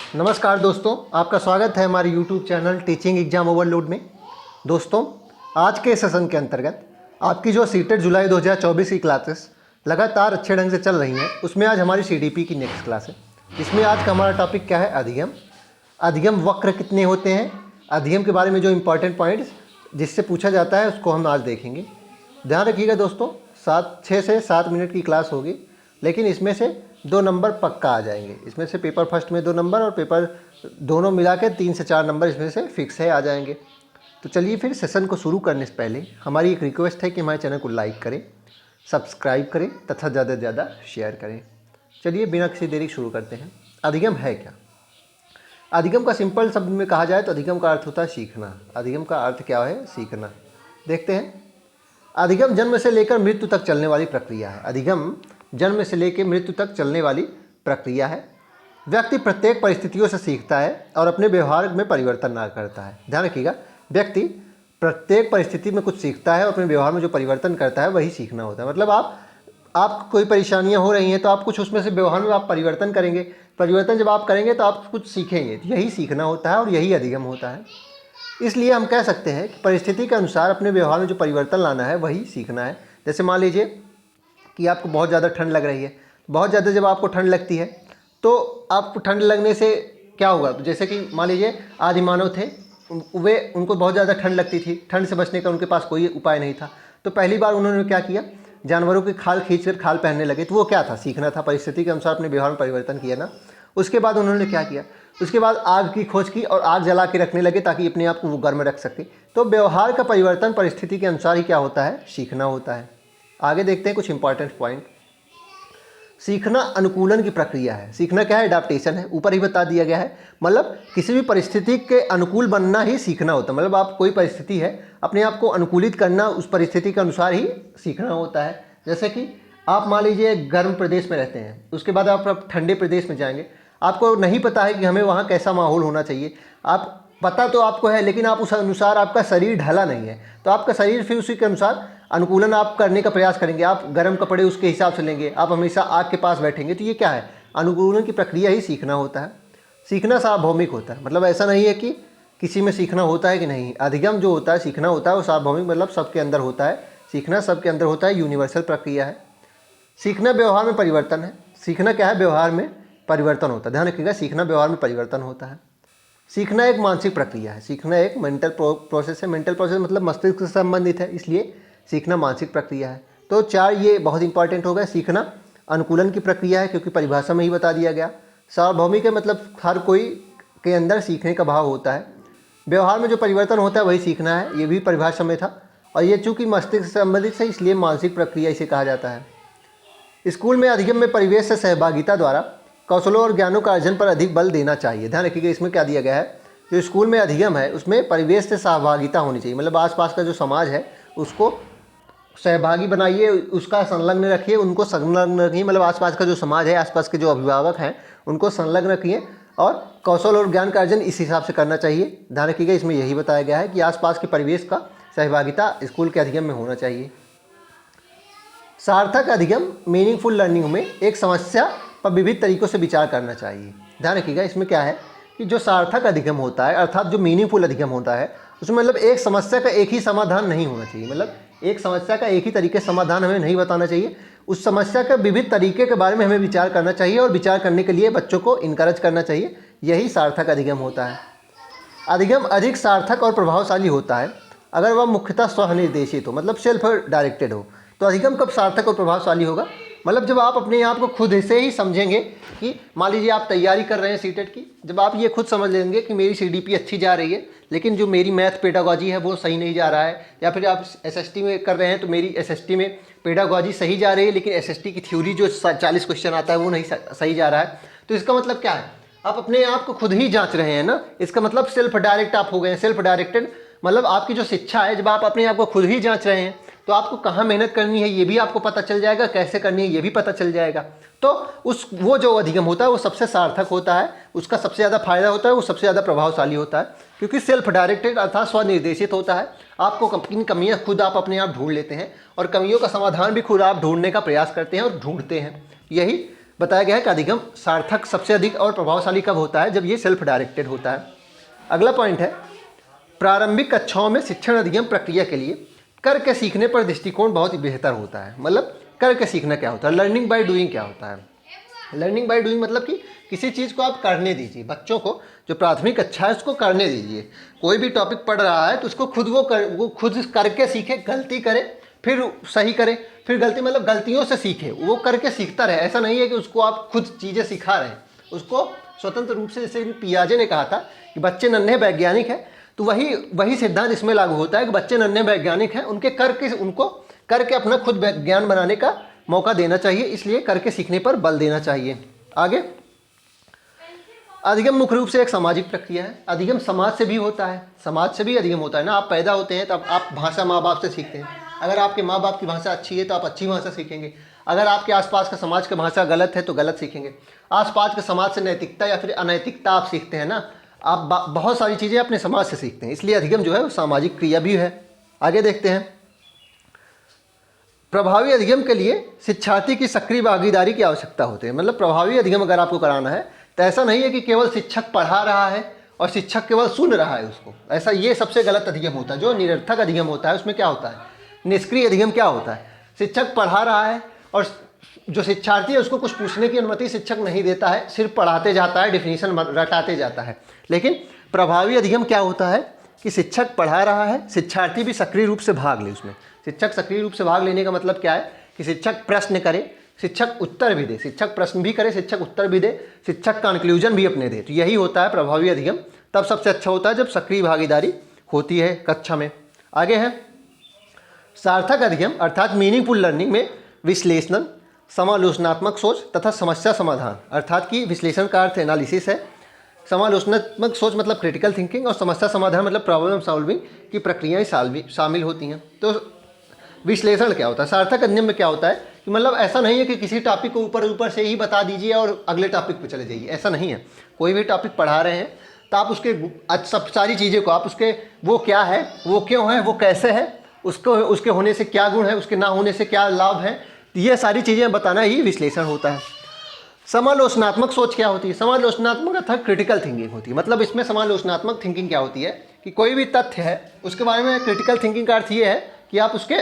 नमस्कार दोस्तों, आपका स्वागत है हमारे YouTube channel teaching exam overload में। दोस्तों, आज के सेशन के अंतर्गत आपकी जो सीटेट जुलाई 2024 की क्लासेस लगातार अच्छे ढंग से चल रही हैं, उसमें आज हमारी CDP की नेक्स्ट क्लास है। इसमें आज का हमारा टॉपिक क्या है? अधिगम। अधिगम वक्र कितने होते हैं, अधिगम के बारे में जो इम्पॉर्टेंट पॉइंट्स जिससे पूछा जाता है उसको हम आज देखेंगे। ध्यान रखिएगा दोस्तों, 6 से 7 मिनट की क्लास होगी, लेकिन इसमें से 2 नंबर पक्का आ जाएंगे। इसमें से पेपर फर्स्ट में 2 नंबर और पेपर दोनों मिला के 3 से 4 नंबर इसमें से फिक्स है, आ जाएंगे। तो चलिए फिर सेशन को शुरू करने से पहले हमारी एक रिक्वेस्ट है कि हमारे चैनल को लाइक करें, सब्सक्राइब करें तथा ज़्यादा से ज़्यादा शेयर करें। चलिए बिना किसी देरी शुरू करते हैं। अधिगम है क्या? अधिगम का सिंपल शब्द में कहा जाए तो अधिगम का अर्थ होता है सीखना। अधिगम का अर्थ क्या है? सीखना। देखते हैं। अधिगम जन्म से लेकर मृत्यु तक चलने वाली प्रक्रिया है। अधिगम जन्म से लेकर मृत्यु तक चलने वाली प्रक्रिया है। व्यक्ति प्रत्येक परिस्थितियों से सीखता है और अपने व्यवहार में परिवर्तन ना करता है। ध्यान रखिएगा, व्यक्ति प्रत्येक परिस्थिति में कुछ सीखता है और अपने व्यवहार में जो परिवर्तन करता है वही सीखना होता है। मतलब आप कोई परेशानियां हो रही हैं तो आप कुछ उसमें से व्यवहार में आप परिवर्तन करेंगे। परिवर्तन जब आप करेंगे तो आप कुछ सीखेंगे, यही सीखना होता है और यही अधिगम होता है। इसलिए हम कह सकते हैं कि परिस्थिति के अनुसार अपने व्यवहार में जो परिवर्तन लाना है वही सीखना है। जैसे मान लीजिए कि आपको बहुत ज़्यादा ठंड लग रही है। बहुत ज़्यादा जब आपको ठंड लगती है तो आपको ठंड लगने से क्या होगा? जैसे कि मान लीजिए आदि मानव थे, उनको बहुत ज़्यादा ठंड लगती थी। ठंड से बचने का उनके पास कोई उपाय नहीं था। तो पहली बार उन्होंने क्या किया? जानवरों की खाल खींचकर खाल पहनने लगे। तो वो क्या था? सीखना था। परिस्थिति के अनुसार अपने व्यवहार में परिवर्तन किया ना। उसके बाद उन्होंने क्या किया? उसके बाद आग की खोज की और आग जला के रखने लगे ताकि अपने आप को वो गर्म रख सके। तो व्यवहार का परिवर्तन परिस्थिति के अनुसार ही क्या होता है? सीखना होता है। आगे देखते हैं कुछ इंपॉर्टेंट पॉइंट। सीखना अनुकूलन की प्रक्रिया है। सीखना क्या है? एडाप्टेशन है। ऊपर ही बता दिया गया है। मतलब किसी भी परिस्थिति के अनुकूल बनना ही सीखना होता है। मतलब आप कोई परिस्थिति है, अपने आप को अनुकूलित करना, उस परिस्थिति के अनुसार ही सीखना होता है। जैसे कि आप मान लीजिए गर्म प्रदेश में रहते हैं, उसके बाद आप ठंडे प्रदेश में जाएंगे। आपको नहीं पता है कि हमें वहाँ कैसा माहौल होना चाहिए। आप पता तो आपको है, लेकिन आप उस अनुसार आपका शरीर ढला नहीं है। तो आपका शरीर फिर उसी के अनुसार अनुकूलन आप करने का प्रयास करेंगे। आप गर्म कपड़े उसके हिसाब से लेंगे, आप हमेशा आग के पास बैठेंगे। तो ये क्या है? अनुकूलन की प्रक्रिया ही सीखना होता है। सीखना सार्वभौमिक होता है। मतलब ऐसा नहीं है कि किसी में सीखना होता है कि नहीं। अधिगम जो होता है, सीखना होता है, वो सार्वभौमिक मतलब सबके अंदर होता है। सीखना सबके अंदर होता है, यूनिवर्सल प्रक्रिया है। सीखना व्यवहार में परिवर्तन है। सीखना क्या है? व्यवहार में परिवर्तन होता है। ध्यान रखिएगा, सीखना व्यवहार में परिवर्तन होता है। सीखना एक मानसिक प्रक्रिया है। सीखना एक मेंटल प्रोसेस है। मेंटल प्रोसेस मतलब मस्तिष्क से संबंधित है, इसलिए सीखना मानसिक प्रक्रिया है। तो 4 ये बहुत इंपॉर्टेंट हो गए। सीखना अनुकूलन की प्रक्रिया है, क्योंकि परिभाषा में ही बता दिया गया। सार्वभौमिक है, मतलब हर कोई के अंदर सीखने का भाव होता है। व्यवहार में जो परिवर्तन होता है वही सीखना है, ये भी परिभाषा में था। और ये चूँकि मस्तिष्क से संबंधित है, इसलिए मानसिक प्रक्रिया इसे कहा जाता है। स्कूल में अधिगम में परिवेश से सहभागिता द्वारा कौशलों और ज्ञानों का अर्जन पर अधिक बल देना चाहिए। ध्यान रखिएगा, इसमें क्या दिया गया है? जो स्कूल में अधिगम है उसमें परिवेश से सहभागिता होनी चाहिए। मतलब आसपास का जो समाज है उसको सहभागी बनाइए, उसका संलग्न रखिए, उनको संलग्न रखिए। मतलब आसपास का जो समाज है, आसपास के जो अभिभावक हैं उनको संलग्न रखिए और कौशल और ज्ञान का अर्जन इस हिसाब से करना चाहिए। ध्यान रखिएगा, इसमें यही बताया गया है कि आसपास के परिवेश का सहभागिता स्कूल के अधिगम में होना चाहिए। सार्थक अधिगम मीनिंगफुल लर्निंग में एक समस्या पर विविध तरीकों से विचार करना चाहिए। ध्यान रखिएगा, इसमें क्या है कि जो सार्थक अधिगम होता है, अर्थात जो मीनिंगफुल अधिगम होता है, उसमें मतलब एक समस्या का एक ही समाधान नहीं होना चाहिए। मतलब एक समस्या का एक ही तरीके समाधान हमें नहीं बताना चाहिए। उस समस्या के विविध तरीके के बारे में हमें विचार करना चाहिए और विचार करने के लिए बच्चों को इनकरेज करना चाहिए। यही सार्थक अधिगम होता है। अधिगम अधिक सार्थक और प्रभावशाली होता है अगर वह मुख्यतः स्वनिर्देशित हो, मतलब सेल्फ डायरेक्टेड हो। तो अधिगम कब सार्थक और प्रभावशाली होगा? मतलब जब आप अपने आप को खुद से ही समझेंगे कि मान लीजिए आप तैयारी कर रहे हैं सीटेट की, जब आप ये खुद समझ लेंगे कि मेरी CDP अच्छी जा रही है, लेकिन जो मेरी मैथ पेडागोजी है वो सही नहीं जा रहा है, या फिर आप SST में कर रहे हैं तो मेरी SST में पेडागोजी सही जा रही है, लेकिन SST की थ्योरी जो 40 क्वेश्चन आता है वो नहीं सही जा रहा है। तो इसका मतलब क्या है? आप अपने आप को खुद ही जाँच रहे हैं ना। इसका मतलब सेल्फ डायरेक्ट आप हो गए हैं। सेल्फ डायरेक्टेड मतलब आपकी जो शिक्षा है, जब आप अपने आप को खुद ही जाँच रहे हैं तो आपको कहाँ मेहनत करनी है ये भी आपको पता चल जाएगा, कैसे करनी है ये भी पता चल जाएगा। तो वो जो अधिगम होता है वो सबसे सार्थक होता है, उसका सबसे ज़्यादा फायदा होता है, वो सबसे ज़्यादा प्रभावशाली होता है, क्योंकि सेल्फ डायरेक्टेड अर्थात स्वनिर्देशित होता है। आपको किन कमियाँ खुद आप अपने आप ढूंढ लेते हैं और कमियों का समाधान भी खुद आप ढूंढने का प्रयास करते हैं और ढूंढते हैं। यही बताया गया है कि अधिगम सार्थक सबसे अधिक और प्रभावशाली कब होता है, जब ये सेल्फ डायरेक्टेड होता है। अगला पॉइंट है, प्रारंभिक कक्षाओं में शिक्षण अधिगम प्रक्रिया के लिए करके सीखने पर दृष्टिकोण बहुत ही बेहतर होता है। मतलब करके सीखना क्या होता है, लर्निंग बाय डूइंग क्या होता है। लर्निंग बाय डूइंग मतलब कि किसी चीज़ को आप करने दीजिए, बच्चों को जो प्राथमिक कक्षा है उसको करने दीजिए। कोई भी टॉपिक पढ़ रहा है तो उसको वो खुद करके सीखे, गलती करे फिर सही करे, फिर गलती मतलब गलतियों से सीखे, वो करके सीखता रहे। ऐसा नहीं है कि उसको आप खुद चीज़ें सिखा रहे हैं, उसको स्वतंत्र रूप से, जैसे पियाजे ने कहा था कि बच्चे नन्हे वैज्ञानिक हैं, तो वही सिद्धांत इसमें लागू होता है कि बच्चे नन्हे वैज्ञानिक हैं, उनको करके अपना खुद ज्ञान बनाने का मौका देना चाहिए, इसलिए करके सीखने पर बल देना चाहिए। आगे, अधिगम मुख्य रूप से एक सामाजिक प्रक्रिया है। अधिगम समाज से भी होता है, समाज से भी अधिगम होता है ना। आप पैदा होते हैं तब आप भाषा माँ बाप से सीखते हैं। अगर आपके माँ बाप की भाषा अच्छी है तो आप अच्छी भाषा सीखेंगे। अगर आपके आसपास का समाज की भाषा गलत है तो गलत सीखेंगे। आसपास के समाज से नैतिकता या फिर अनैतिकता आप सीखते हैं ना। आप बहुत सारी चीज़ें अपने समाज से सीखते हैं, इसलिए अधिगम जो है वो सामाजिक क्रिया भी है। आगे देखते हैं, प्रभावी अधिगम के लिए शिक्षार्थी की सक्रिय भागीदारी की आवश्यकता होती है। मतलब प्रभावी अधिगम अगर आपको कराना है तो ऐसा नहीं है कि केवल शिक्षक पढ़ा रहा है और शिक्षक केवल सुन रहा है उसको, ऐसा ये सबसे गलत अधिगम होता है। जो निरर्थक अधिगम होता है उसमें क्या होता है, निष्क्रिय अधिगम क्या होता है, शिक्षक पढ़ा रहा है और जो शिक्षार्थी है उसको कुछ पूछने की अनुमति शिक्षक नहीं देता है, सिर्फ पढ़ाते जाता है, डिफिनीशन रटाते जाता है। लेकिन प्रभावी अधिगम क्या होता है कि शिक्षक पढ़ा रहा है, शिक्षार्थी भी सक्रिय रूप से भाग ले उसमें। शिक्षक सक्रिय रूप से भाग लेने का मतलब क्या है कि शिक्षक प्रश्न करे, शिक्षक उत्तर भी दे, शिक्षक प्रश्न भी करे, शिक्षक उत्तर भी दे, शिक्षक कंक्लूजन भी अपने दे। तो यही होता है प्रभावी अधिगम। तब सबसे अच्छा होता है जब सक्रिय भागीदारी होती है कक्षा में। आगे है सार्थक अधिगम अर्थात मीनिंगफुल लर्निंग में विश्लेषण, समालोचनात्मक सोच तथा समस्या समाधान, अर्थात कि विश्लेषण का अर्थ एनालिसिस है, समालोचनात्मक सोच मतलब क्रिटिकल थिंकिंग, और समस्या समाधान मतलब प्रॉब्लम सॉल्विंग की प्रक्रियाएं शामिल होती हैं। तो विश्लेषण क्या होता है, सार्थक अधिगम में क्या होता है कि मतलब ऐसा नहीं है कि किसी टॉपिक को ऊपर से ही बता दीजिए और अगले टॉपिक पे चले जाइए, ऐसा नहीं है। कोई भी टॉपिक पढ़ा रहे हैं तो आप उसके सब सारी चीज़ें को आप उसके वो क्या है, वो क्यों है, वो कैसे है, उसके होने से क्या गुण है, उसके ना होने से क्या लाभ है, ये सारी चीज़ें बताना ही विश्लेषण होता है। समालोचनात्मक सोच क्या होती है, समालोचनात्मक अर्थात क्रिटिकल थिंकिंग होती है। मतलब इसमें समालोचनात्मक थिंकिंग क्या होती है कि कोई भी तथ्य है उसके बारे में क्रिटिकल थिंकिंग का अर्थ ये है कि आप उसके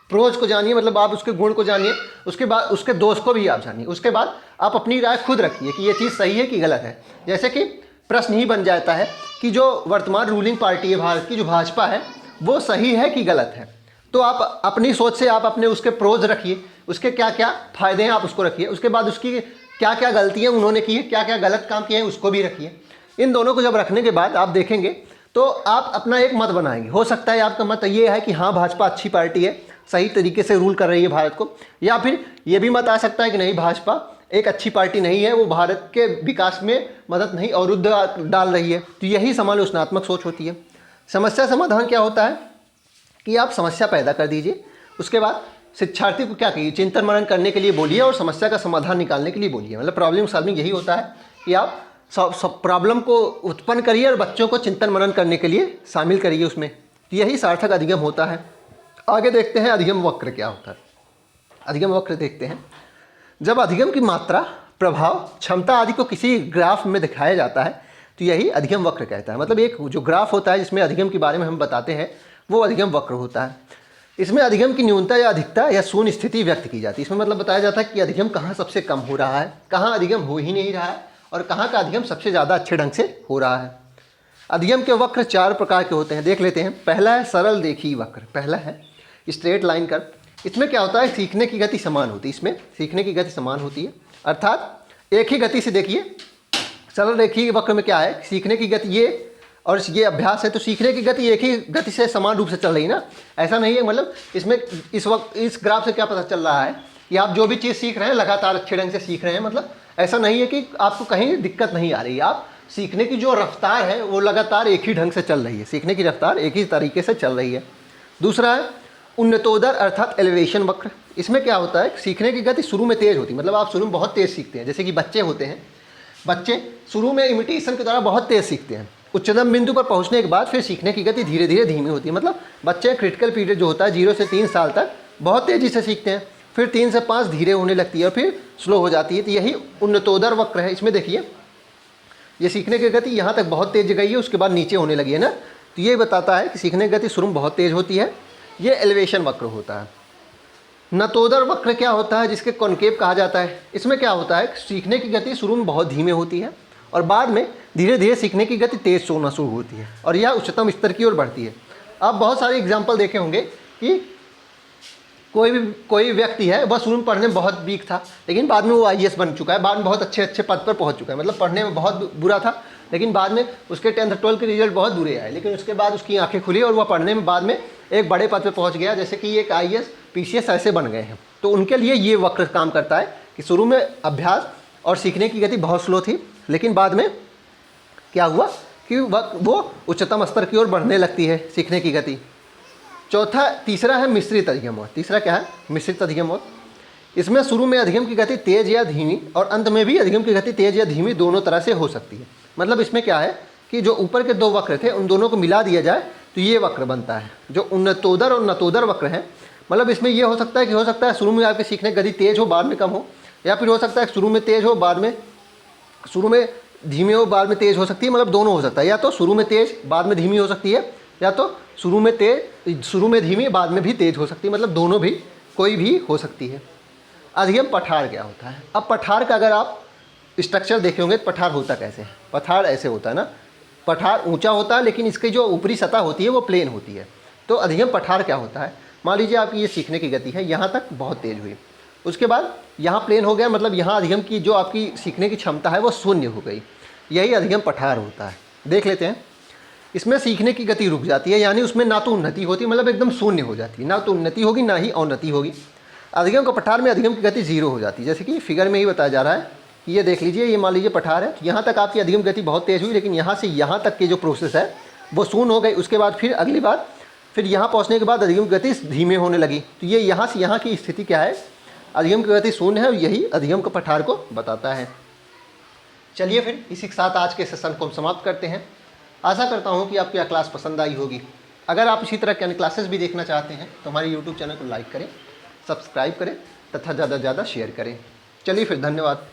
प्रोज को जानिए, मतलब आप उसके गुण को जानिए, उसके बाद उसके दोष को भी आप जानिए, उसके बाद आप अपनी राय खुद रखिए कि ये चीज़ सही है कि गलत है। जैसे कि प्रश्न ही बन जाता है कि जो वर्तमान रूलिंग पार्टी है भारत की, जो भाजपा है, वो सही है कि गलत है। तो आप अपनी सोच से आप अपने उसके प्रोज रखिए, उसके क्या क्या फ़ायदे हैं आप उसको रखिए, उसके बाद उसकी क्या क्या गलतियाँ उन्होंने की है, क्या क्या गलत काम किए हैं उसको भी रखिए। इन दोनों को जब रखने के बाद आप देखेंगे तो आप अपना एक मत बनाएंगे। हो सकता है आपका मत ये है कि हाँ भाजपा अच्छी पार्टी है, सही तरीके से रूल कर रही है भारत को, या फिर ये भी मत आ सकता है कि नहीं भाजपा एक अच्छी पार्टी नहीं है, वो भारत के विकास में मदद नहीं अवरुद्ध डाल रही है। तो यही समालोचनात्मक सोच होती है। समस्या समाधान क्या होता है कि आप समस्या पैदा कर दीजिए, उसके बाद शिक्षार्थी को क्या कहिए, चिंतन मनन करने के लिए बोलिए और समस्या का समाधान निकालने के लिए बोलिए। मतलब प्रॉब्लम सॉल्विंग यही होता है कि आप सब प्रॉब्लम को उत्पन्न करिए और बच्चों को चिंतन मनन करने के लिए शामिल करिए उसमें। तो यही सार्थक अधिगम होता है। आगे देखते हैं अधिगम वक्र क्या होता है। अधिगम वक्र देखते हैं, जब अधिगम की मात्रा, प्रभाव, क्षमता आदि को किसी ग्राफ में दिखाया जाता है तो यही अधिगम वक्र कहता है। मतलब एक जो ग्राफ होता है जिसमें अधिगम के बारे में हम बताते हैं वो अधिगम वक्र होता है। इसमें अधिगम की न्यूनता या अधिकता या शून्य स्थिति व्यक्त की जाती है। इसमें मतलब बताया जाता है कि अधिगम कहाँ सबसे कम हो रहा है, कहाँ अधिगम हो ही नहीं रहा है और कहाँ का अधिगम सबसे ज़्यादा अच्छे ढंग से हो रहा है। अधिगम के वक्र 4 प्रकार के होते हैं, देख लेते हैं। पहला है सरल रेखीय वक्र, पहला है स्ट्रेट लाइन कर्व। इसमें क्या होता है, सीखने की गति समान होती है, इसमें सीखने की गति समान होती है, अर्थात एक ही गति से देखिए। सरल रेखीय वक्र में क्या है, सीखने की गति ये और ये अभ्यास है, तो सीखने की गति एक ही गति से समान रूप से चल रही है ना, ऐसा नहीं है। मतलब इसमें इस वक्त इस ग्राफ से क्या पता चल रहा है कि आप जो भी चीज़ सीख रहे हैं लगातार अच्छे ढंग से सीख रहे हैं। मतलब ऐसा नहीं है कि आपको कहीं दिक्कत नहीं आ रही है, आप सीखने की जो रफ्तार है वो लगातार एक ही ढंग से चल रही है, सीखने की रफ्तार एक ही तरीके से चल रही है। दूसरा है उन्नतोदर अर्थात एलिवेशन वक्र। इसमें क्या होता है, सीखने की गति शुरू में तेज़ होती है, मतलब आप शुरू में बहुत तेज़ सीखते हैं। जैसे कि बच्चे होते हैं, बच्चे शुरू में इमिटेशन के द्वारा बहुत तेज़ सीखते हैं, उच्चतम बिंदु पर पहुंचने के बाद फिर सीखने की गति धीरे धीरे धीमी होती है। मतलब बच्चे क्रिटिकल पीरियड जो होता है 0 से 3 साल तक बहुत तेज़ी से सीखते हैं, फिर 3 से 5 धीरे होने लगती है और फिर स्लो हो जाती है। तो यही उन्नतोदर वक्र है। इसमें देखिए ये सीखने की गति यहाँ तक बहुत तेज गई है, उसके बाद नीचे होने लगी है ना। तो ये बताता है कि सीखने की गति शुरू में बहुत तेज होती है। ये एलिवेशन वक्र होता है। नतोदर वक्र क्या होता है, जिसके कॉनकेव कहा जाता है। इसमें क्या होता है, सीखने की गति शुरू में बहुत धीमे होती है और बाद में धीरे धीरे सीखने की गति तेज होना शुरू होती है और यह उच्चतम स्तर की ओर बढ़ती है। आप बहुत सारे एग्जाम्पल देखे होंगे कि कोई व्यक्ति है, वह शुरू में पढ़ने में बहुत वीक था, लेकिन बाद में वो IAS बन चुका है, बाद में बहुत अच्छे पद पर पहुंच चुका है। मतलब पढ़ने में बहुत बुरा था, लेकिन बाद में उसके 10th 12 के रिजल्ट बहुत बुरे आए, लेकिन उसके बाद उसकी आंखें खुली और वह पढ़ने में बाद में एक बड़े पद पर पहुंच गया। जैसे कि एक IAS PCS ऐसे बन गए हैं। तो उनके लिए ये वक्र काम करता है कि शुरू में अभ्यास और सीखने की गति बहुत स्लो थी, लेकिन बाद में क्या हुआ कि वो उच्चतम स्तर की ओर बढ़ने लगती है सीखने की गति। तीसरा है मिश्रित अधिगम। तीसरा क्या है, मिश्रित अधिगम। इसमें शुरू में अधिगम की गति तेज या धीमी और अंत में भी अधिगम की गति तेज या धीमी दोनों तरह से हो सकती है। मतलब इसमें क्या है कि जो ऊपर के 2 वक्र थे उन दोनों को मिला दिया जाए तो ये वक्र बनता है जो उन्नतोदर और नतोदर वक्र है। मतलब इसमें ये हो सकता है कि हो सकता है शुरू में आपके सीखने की गति तेज हो, बाद में कम हो, या फिर हो सकता है शुरू में तेज हो, शुरू में धीमे हो, बाद में तेज हो सकती है। मतलब दोनों हो सकता है, या तो शुरू में तेज बाद में धीमी हो सकती है, या तो शुरू में धीमी बाद में भी तेज हो सकती है। मतलब दोनों भी, कोई भी हो सकती है। अधिगम पठार क्या होता है। अब पठार का अगर आप स्ट्रक्चर देखे होंगे तो पठार होता कैसे है। पठार ऐसे होता है ना, पठार ऊंचा होता है लेकिन इसकी जो ऊपरी सतह होती है वो प्लेन होती है। तो अधिगम पठार क्या होता है, मान लीजिए आपकी ये सीखने की गति है, यहाँ तक बहुत तेज हुई, उसके बाद यहाँ प्लेन हो गया, मतलब यहाँ अधिगम की जो आपकी सीखने की क्षमता है वो शून्य हो गई। यही अधिगम पठार होता है। देख लेते हैं। इसमें सीखने की गति रुक जाती है, यानी उसमें ना तो उन्नति होती, मतलब एकदम शून्य हो जाती है, ना तो उन्नति होगी ना ही अवनति होगी। अधिगम का पठार में अधिगम की गति 0 हो जाती है। जैसे कि फिगर में ही बताया जा रहा है कि ये देख लीजिए, ये मान लीजिए पठार है, यहाँ तक आपकी अधिगम गति बहुत तेज हुई, लेकिन यहाँ से यहाँ तक की जो प्रोसेस है वो शून्य हो गई। उसके बाद फिर अगली बार फिर यहाँ पहुँचने के बाद अधिगम की गति धीमे होने लगी। तो ये यहाँ से यहाँ की स्थिति क्या है, अधिगम की गति शून्य है और यही अधिगम का पठार को बताता है। चलिए फिर इसी के साथ आज के सेशन को हम समाप्त करते हैं। आशा करता हूँ कि आपको यह क्लास पसंद आई होगी। अगर आप इसी तरह के अन्य क्लासेस भी देखना चाहते हैं तो हमारे YouTube चैनल को लाइक करें, सब्सक्राइब करें तथा ज़्यादा से ज़्यादा शेयर करें। चलिए फिर, धन्यवाद।